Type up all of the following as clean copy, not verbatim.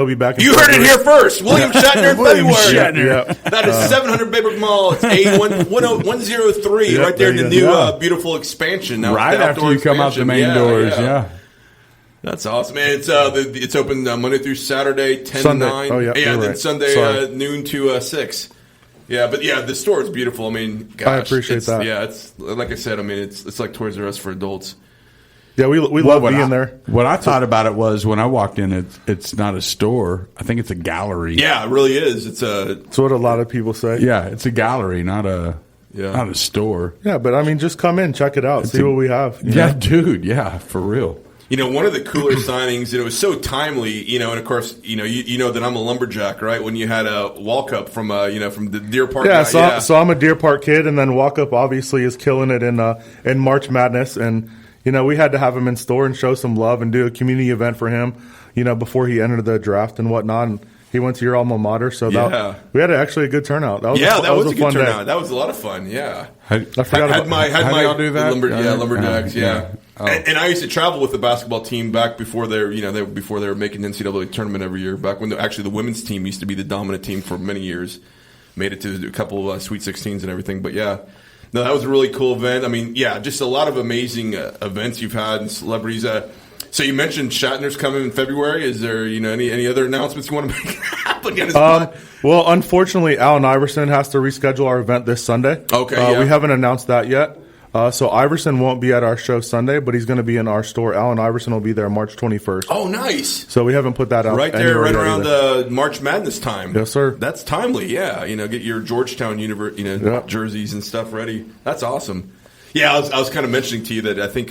He'll be back in You heard it here first. William Shatner in William February. Shatner. Yeah. That is 700 Baybrook Mall. It's A103 Yep, right there in the there you new go. beautiful expansion. Now, Right the after outdoor you come out the expansion. main doors, yeah. That's awesome, man. It's open Monday through Saturday, 10 Sunday. to 9. Oh, yeah, you're and then right. Sunday Sorry. noon to 6. Yeah, but yeah, the store is beautiful. I mean, gosh, I appreciate that. Yeah, it's like I said. I mean, it's like Toys R Us for adults. Yeah, we love being there. What I thought about it was when I walked in, it's not a store. I think it's a gallery. Yeah, it really is. It's a That's what a lot of people say. Yeah, it's a gallery, not a store. Yeah, but I mean, just come in, check it out, see what we have. you Yeah, know? dude. Yeah, for real. one of the cooler signings, and it was so timely, and of course, you know that I'm a lumberjack, right? When you had a walk up from from the Deer Park. Yeah, guy, so I'm a Deer Park kid, and then Walk Up obviously is killing it in March Madness, and we had to have him in store and show some love and do a community event for him, before he entered the draft and whatnot. And he went to your alma mater, so we had actually a good turnout. That was that was a good fun turnout. Day. That was a lot of fun. Yeah, I forgot had my y'all do that? lumberjacks. Yeah. Oh. And I used to travel with the basketball team back before they were making the NCAA tournament every year. Back when the women's team used to be the dominant team for many years, made it to a couple of Sweet 16s and everything. But yeah, no, that was a really cool event. I mean, yeah, just a lot of amazing events you've had and celebrities. So you mentioned Shatner's coming in February. Is there any other announcements you want to make? Well, unfortunately, Allen Iverson has to reschedule our event this Sunday. Okay, we haven't announced that yet. So Iverson won't be at our show Sunday, but he's going to be in our store. Allen Iverson will be there March 21st. Oh, nice. So we haven't put that out right there, anywhere right yet around either. the March Madness time. Yes, sir. That's timely. Yeah, get your Georgetown jerseys and stuff ready. That's awesome. Yeah, I was kind of mentioning to you that I think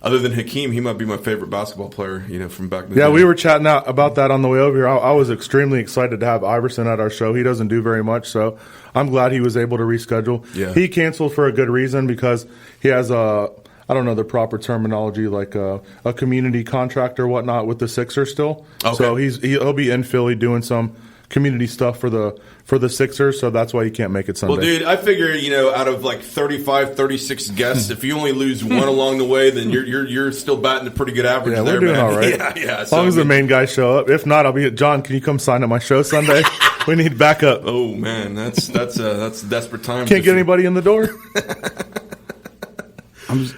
other than Hakeem, he might be my favorite basketball player. From back in the day. Yeah, we were chatting about that on the way over here. I was extremely excited to have Iverson at our show. He doesn't do very much, so I'm glad he was able to reschedule. Yeah. He canceled for a good reason because he has I don't know the proper terminology, like a community contract or whatnot with the Sixers still. Okay. So he'll be in Philly doing some community stuff for the Sixers, so that's why he can't make it Sunday. Well, dude, I figure out of like 35, 36 guests, if you only lose one along the way, then you're still batting a pretty good average. Yeah, there, we're doing man. all right. Yeah. As long as the main guys show up. If not, I'll be at John. Can you come sign at my show Sunday? We need backup. Oh man, that's desperate times. Can't get anybody in the door.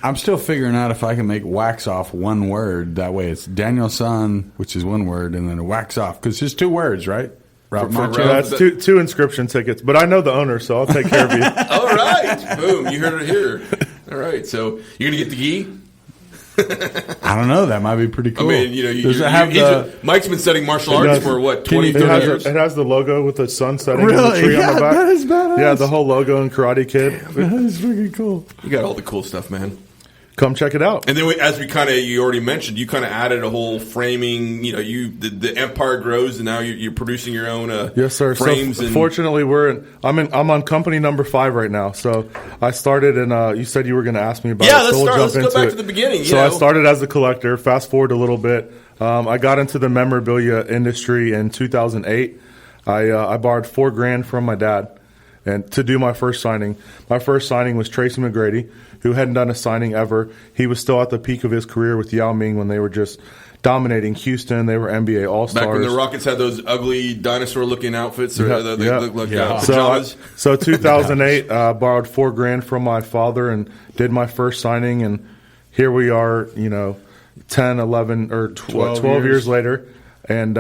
I'm still figuring out if I can make wax off one word. That way it's Danielson, which is one word, and then a wax off. Because it's 2 words, right? Ralph Macho. That's two inscription tickets. But I know the owner, so I'll take care of you. All right. Boom. You heard it here. All right. So you're going to get the gi? I don't know. That might be pretty cool. I mean, Mike's been studying martial arts for, 20, 30 years? It has the logo with the sun setting Really? and the tree on the back. That is badass. Yeah, the whole logo and Karate Kid. That is freaking cool. You got all the cool stuff, man. Come check it out. And then as you already mentioned, you kind of added a whole framing. The empire grows, and now you're producing your own yes, sir. frames. So fortunately, I'm on company number 5 right now. So I started, and you said you were going to ask me about it. Let's so start. Let's go back it. to the beginning. I started as a collector. Fast forward a little bit. I got into the memorabilia industry in 2008. I borrowed $4,000 from my dad, and to do my first signing. My first signing was Tracy McGrady, who hadn't done a signing ever. He was still at the peak of his career with Yao Ming when they were just dominating Houston. They were NBA All-Stars. Back when the Rockets had those ugly dinosaur-looking outfits. They look like pajamas. So 2008, borrowed $4,000 from my father and did my first signing. And here we are, 10, 11, or 12 years later. And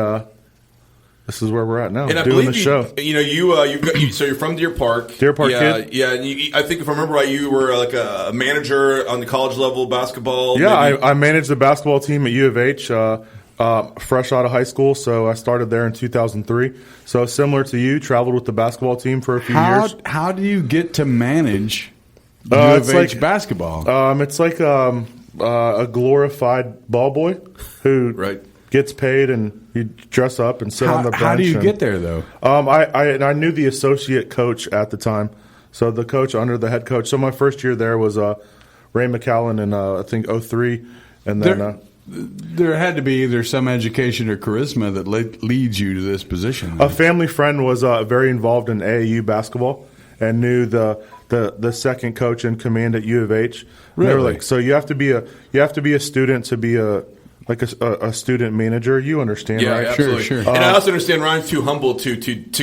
this is where we're at now, and doing the show. So you're from Deer Park. Deer Park kid? Yeah. And I think if I remember right, you were like a manager on the college level basketball. Yeah, I managed the basketball team at U of H fresh out of high school. So I started there in 2003. So similar to you, traveled with the basketball team for a few years. How do you get to manage U of H basketball? It's like a glorified ball boy who gets paid and you dress up and sit on the bench. How do you get there, though? I knew the associate coach at the time, so the coach under the head coach. So my first year there was Ray McCallum in, I think, 2003. And then there had to be either some education or charisma that leads you to this position. A family friend was very involved in AAU basketball and knew the second coach in command at U of H. Really? They were like, so you have to be a student to be a like a student manager. You understand, Yeah, right? absolutely. Sure. And I also understand Ryan's too humble to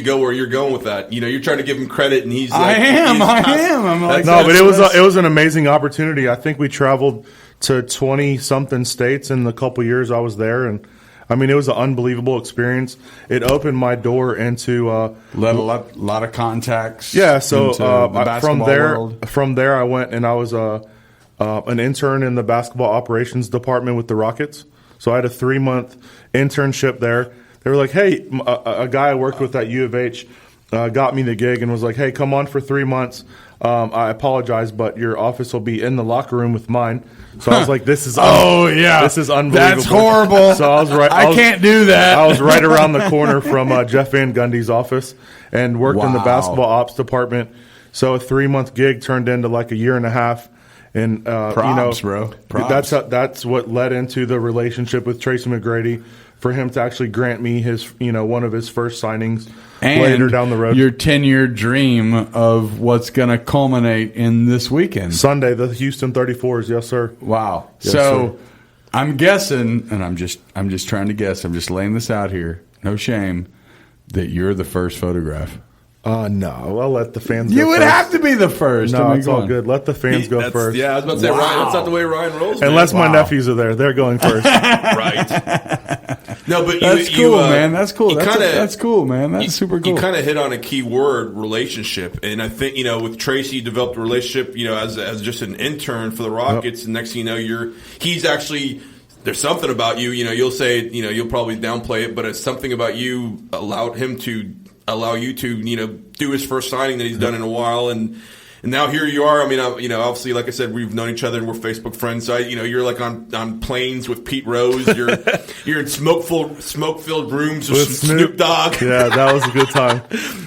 go where you're going with that. You're trying to give him credit, and he's like, I am. I'm like, No, but it was an amazing opportunity. I think we traveled to 20-something states in the couple years I was there, and I mean, it was an unbelievable experience. It opened my door into let a lot of contacts. yeah. So into the basketball world. from there, I went and I was an intern in the basketball operations department with the Rockets. So I had a 3-month internship there. They were like, "Hey," a guy I worked with at U of H got me the gig and was like, "Hey, come on for 3 months. I apologize, but your office will be in the locker room with mine." So I was like, "This is this is unbelievable. That's horrible." So I was right. I can't do that. I was right around the corner from Jeff Van Gundy's office and worked in the Wow. basketball ops department. So a 3-month gig turned into like a year and a half. And Props, bro. Props. That's what led into the relationship with Tracy McGrady for him to actually grant me his one of his first signings and later down the road. Your 10-year dream of what's going to culminate in this weekend. Sunday, the Houston 34s, yes sir. Wow. Yes, So sir. I'm guessing, and I'm just trying to guess. I'm just laying this out here. No shame that you're the first photograph. No, I'll let the fans. You go would first. have to be the first. No, I mean, it's go all on. good. Let the fans go first. Yeah, I was about to say, Wow. Ryan, that's not the way Ryan rolls. man. Unless my Wow. nephews are there, they're going first. Right. No, but That's cool, man. That's cool. you That's, kinda- that's cool, man. That's super cool. You kind of hit on a key word, relationship, and I think with Tracy, you developed a relationship, as just an intern for the Rockets, and next thing you know, he's actually. There's something about you, you'll say, you'll probably downplay it, but it's something about you allowed him to allow you to, do his first signing that he's done in a while, and now here you are. I mean, obviously, like I said, we've known each other and we're Facebook friends. So you're like on planes with Pete Rose. You're in smoke-filled rooms with Snoop Dogg. Yeah, that was a good time.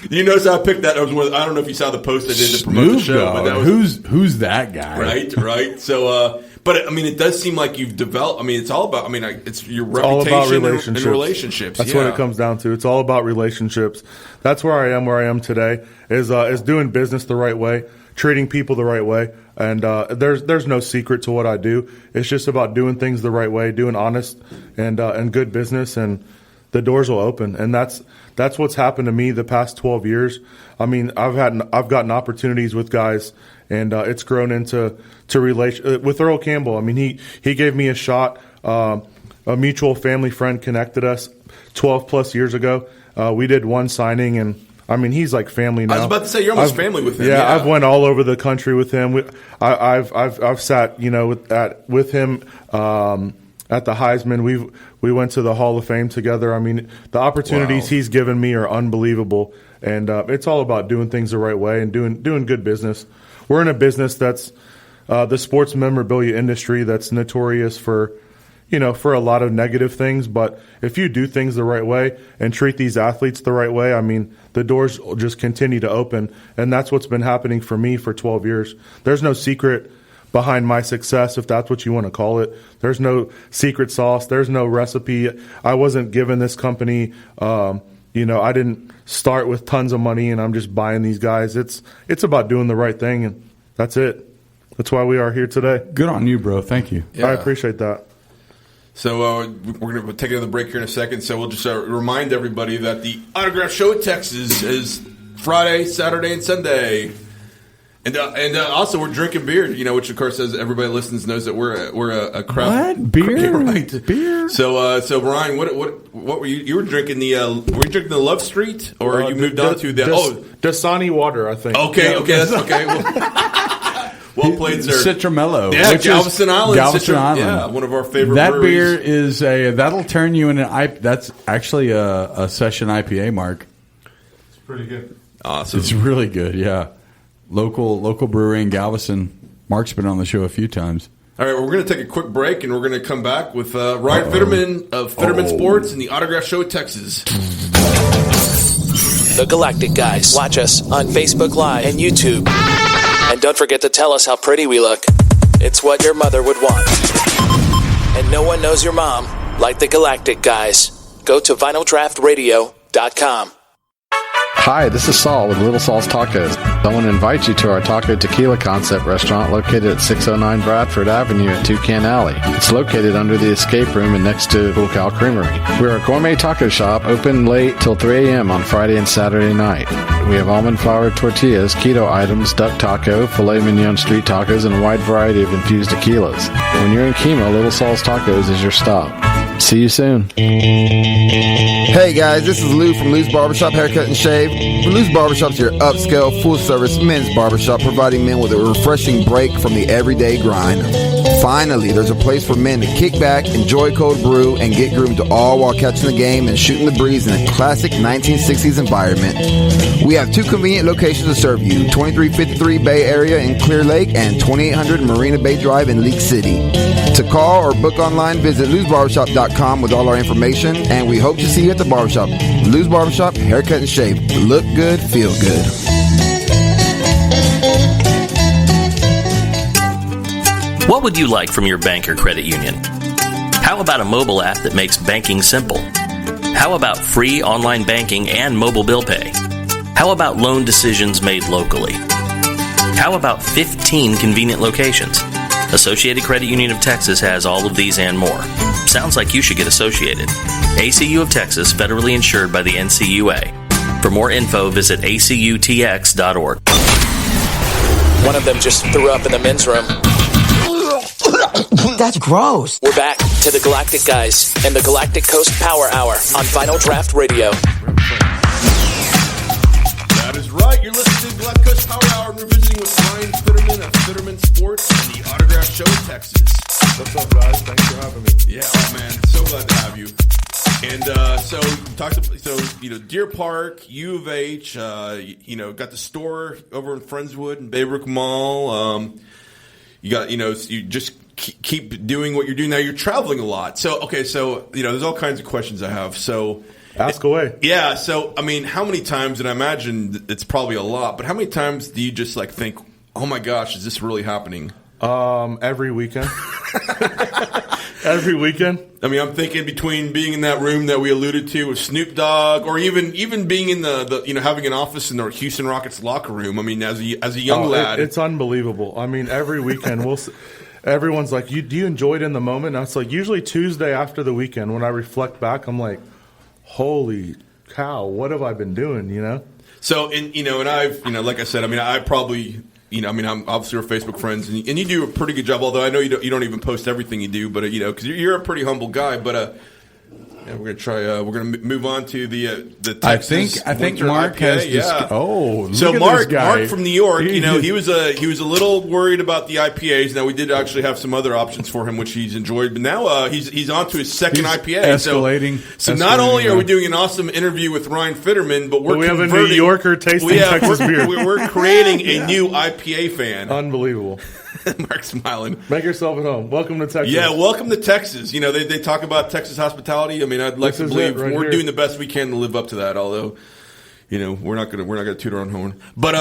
You notice how I picked that? I don't know if you saw the post I did to promote the show, but that was who's that guy? right. So, but I mean, it does seem like you've developed. I mean, it's all about. I mean, it's your All about reputation and relationships. That's what it comes down to. It's all about relationships. That's where I am today. Is doing business the right way, treating people the right way, and there's no secret to what I do. It's just about doing things the right way, doing honest and good business, and the doors will open. And that's what's happened to me the past 12 years. I mean, I've gotten opportunities with guys, and it's grown into relation with Earl Campbell. I mean, he gave me a shot. A mutual family friend connected us 12 plus years ago. We did one signing, and I mean, he's like family now. I was about to say you're almost family with him. Yeah, I've went all over the country with him. I've sat with him at the Heisman. We went to the Hall of Fame together. I mean, the opportunities he's given me are unbelievable, and it's all about doing things the right way and doing good business. We're in a business that's the sports memorabilia industry that's notorious for a lot of negative things. But if you do things the right way and treat these athletes the right way, I mean, the doors will just continue to open. And that's what's been happening for me for 12 years. There's no secret behind my success, if that's what you want to call it. There's no secret sauce. There's no recipe. I wasn't given this company. I didn't start with tons of money and I'm just buying these guys. It's about doing the right thing, and that's it. That's why we are here today. Good on you, bro. Thank you. Yeah. I appreciate that. So we're going to take another break here in a second. So we'll just remind everybody that the Autograph Show at Texas is Friday, Saturday, and Sunday. And also we're drinking beer, which of course, as everybody listens knows that we're a craft. What beer? Right. Beer. So Ryan, what were you? You were drinking the? Were you drinking the Love Street, or you moved on to the? Dasani water, I think. Okay, that's okay. Well played, sir. Citramello. Yeah, which Galveston is Island. Galveston Island. Yeah, one of our favorite That breweries. beer is that'll turn you in that's actually a session IPA, Mark. It's pretty good. Awesome. It's really good, yeah. Local brewery in Galveston. Mark's been on the show a few times. All right, we're going to take a quick break, and we're going to come back with Ryan Fiterman of Fiterman Sports and the Autograph Show at Texas. The Galactic Guys. Watch us on Facebook Live and YouTube. And don't forget to tell us how pretty we look. It's what your mother would want. And no one knows your mom like the Galactic Guys. Go to vinyldraftradio.com. Hi, this is Saul with Little Saul's Tacos. I want to invite you to our Taco Tequila Concept restaurant located at 609 Bradford Avenue at Toucan Alley. It's located under the escape room and next to Cool Cow Creamery. We're a gourmet taco shop open late till 3 a.m. on Friday and Saturday night. We have almond flour tortillas, keto items, duck taco, filet mignon street tacos, and a wide variety of infused tequilas. When you're in Kima, Little Saul's Tacos is your stop. See you soon. Hey guys, this is Lou from Lou's Barbershop Haircut and Shave. Lou's Barbershop's your upscale, full-service men's barbershop, providing men with a refreshing break from the everyday grind. Finally, there's a place for men to kick back, enjoy cold brew, and get groomed all while catching the game and shooting the breeze in a classic 1960s environment. We have 2 convenient locations to serve you, 2353 Bay Area in Clear Lake and 2800 Marina Bay Drive in Leak City. To call or book online, visit Lou'sBarbershop.com with all our information, and we hope to see you at the barbershop. Lou's Barbershop, haircut and shave. Look good, feel good. What would you like from your bank or credit union? How about a mobile app that makes banking simple? How about free online banking and mobile bill pay? How about loan decisions made locally? How about 15 convenient locations? Associated Credit Union of Texas has all of these and more. Sounds like you should get associated. ACU of Texas, federally insured by the NCUA. For more info, visit acutx.org. One of them just threw up in the men's room. That's gross. We're back to the Galactic Guys and the Galactic Coast Power Hour on Final Draft Radio. That is right. You're listening to Galactic Coast Power Hour, and we're visiting with Ryan Fiterman of Fiterman Sports and the Autograph Show in Texas. What's up, guys? Thanks for having me. Yeah, oh man, so glad to have you. And so you talked about, Deer Park, U of H, got the store over in Friendswood and Baybrook Mall. You got, you just keep doing what you're doing now. You're traveling a lot. So, there's all kinds of questions I have. So, ask away. Yeah. So, I mean, how many times, and I imagine it's probably a lot, but how many times do you just think, oh my gosh, is this really happening? Every weekend. Every weekend. I mean, I'm thinking between being in that room that we alluded to with Snoop Dogg, or even being in the having an office in the Houston Rockets locker room. I mean, as a young lad, it's unbelievable. I mean, every weekend everyone's like, do you enjoy it in the moment? And it's like usually Tuesday after the weekend when I reflect back, I'm like, holy cow, what have I been doing? So, and I've, like I said, I mean, I probably. I'm obviously we're Facebook friends, and you do a pretty good job. Although I know you don't even post everything you do, but because you're a pretty humble guy. But we're gonna try. We're gonna move on to the Texas. I think Winter Mark IPA. has. So Mark from New York. He was a little worried about the IPAs. Now we did actually have some other options for him, which he's enjoyed. But now he's on to his second IPA. Escalating. So not only are we doing an awesome interview with Ryan Fiterman, but we have a New Yorker tasting Texas beer. We're creating a new IPA fan. Unbelievable. Mark's smiling. Make yourself at home. Welcome to Texas. Yeah, welcome to Texas. They talk about Texas hospitality. I mean, I'd like to believe we're doing the best we can to live up to that. Although, we're not gonna toot our own horn. But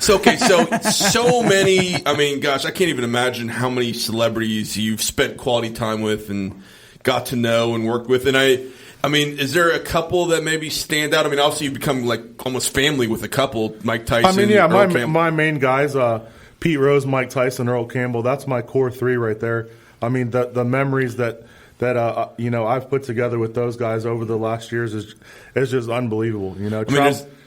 so many. I mean, gosh, I can't even imagine how many celebrities you've spent quality time with and got to know and worked with. And I mean, is there a couple that maybe stand out? I mean, obviously you've become like almost family with a couple. Mike Tyson. I mean, yeah, Earl my main guys. Pete Rose, Mike Tyson, Earl Campbell. That's my core three right there. I mean, the memories that I've put together with those guys over the last years is just unbelievable.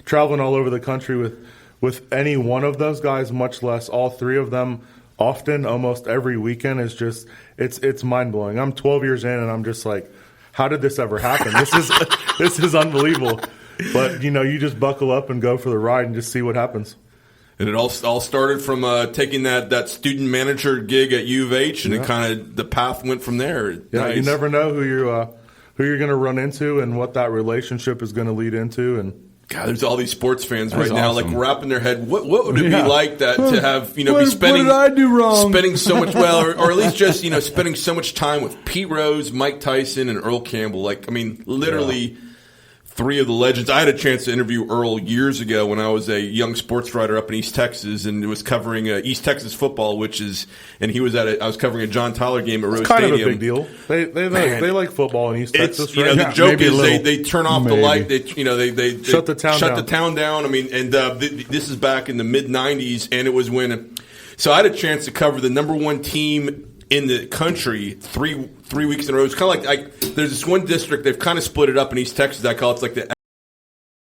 Traveling all over the country with any one of those guys, much less all three of them, often, almost every weekend is just it's mind blowing. I'm 12 years in, and I'm just like, how did this ever happen? This is unbelievable. But you just buckle up and go for the ride and just see what happens. And it all started from taking that student manager gig at U of H, and it kind of the path went from there. Yeah, nice. You never know who you're going to run into and what that relationship is going to lead into. And God, there's all these sports fans right now, awesome. like wrapping their head. What would it be like that to have be spending? What did I do wrong? Spending so much or at least just spending so much time with Pete Rose, Mike Tyson, and Earl Campbell. Like, I mean, literally. three of the legends. I had a chance to interview Earl years ago when I was a young sports writer up in East Texas, and was covering East Texas football, and he was I was covering a John Tyler game at Rose Kind Stadium. of a big deal. They like football in East Texas, It's, you right? know, the joke maybe a is little. they turn off the light. They Shut the town down. the town down. I mean, and this is back in the mid '90s, and it was when. So I had a chance to cover the number one team in the country three weeks in a row. It's kind of like there's this one district, they've kind of split it up in East Texas. I call it like the